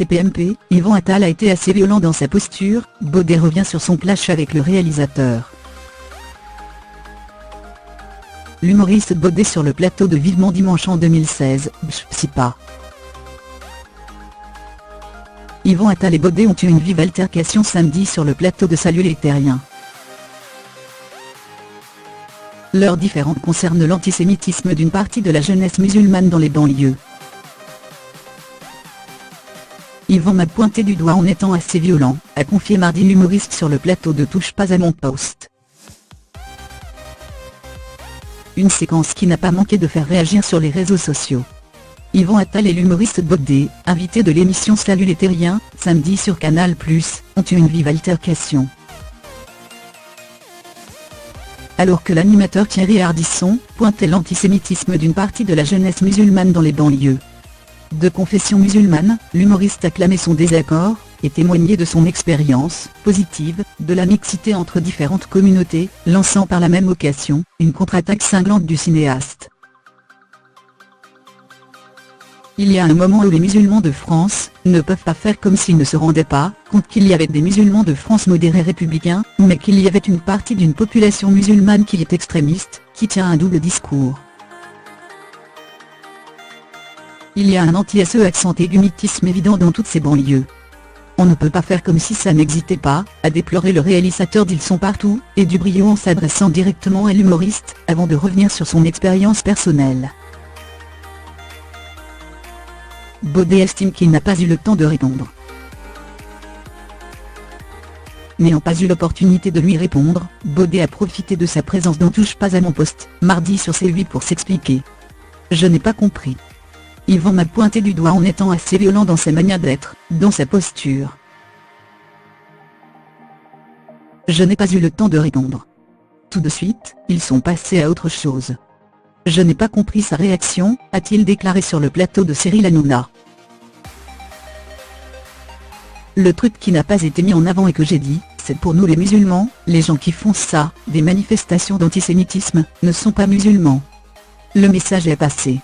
TPMP, Yvan Attal a été assez violent dans sa posture. Baudet revient sur son clash avec le réalisateur. L'humoriste Baudet sur le plateau de Vivement Dimanche en 2016, Psipa. Yvan Attal et Baudet ont eu une vive altercation samedi sur le plateau de Salut les Terriens. Leurs différends concernent l'antisémitisme d'une partie de la jeunesse musulmane dans les banlieues. Yvan m'a pointé du doigt en étant assez violent, a confié mardi l'humoriste sur le plateau de Touche pas à mon poste. Une séquence qui n'a pas manqué de faire réagir sur les réseaux sociaux. Yvan Attal et l'humoriste Baudet, invités de l'émission Salut les Terriens, samedi sur Canal+, ont eu une vive altercation. Alors que l'animateur Thierry Ardisson pointait l'antisémitisme d'une partie de la jeunesse musulmane dans les banlieues. De confession musulmane, l'humoriste a clamé son désaccord, et témoigné de son expérience positive, de la mixité entre différentes communautés, lançant par la même occasion, une contre-attaque cinglante du cinéaste. Il y a un moment où les musulmans de France ne peuvent pas faire comme s'ils ne se rendaient pas compte qu'il y avait des musulmans de France modérés républicains, mais qu'il y avait une partie d'une population musulmane qui est extrémiste, qui tient un double discours. Il y a un anti-SE accent égumitisme évident dans toutes ces banlieues. On ne peut pas faire comme si ça n'existait pas, a déploré le réalisateur d'Ils sont partout, et Dubrieux en s'adressant directement à l'humoriste, avant de revenir sur son expérience personnelle. Baudet estime qu'il n'a pas eu le temps de répondre. N'ayant pas eu l'opportunité de lui répondre, Baudet a profité de sa présence dans Touche pas à mon poste, mardi sur C8 pour s'expliquer. Je n'ai pas compris. Yvan m'a pointé du doigt en étant assez violent dans sa manière d'être, dans sa posture. Je n'ai pas eu le temps de répondre. Tout de suite, ils sont passés à autre chose. Je n'ai pas compris sa réaction, a-t-il déclaré sur le plateau de Cyril Hanouna. Le truc qui n'a pas été mis en avant et que j'ai dit, c'est pour nous les musulmans, les gens qui font ça, des manifestations d'antisémitisme, ne sont pas musulmans. Le message est passé.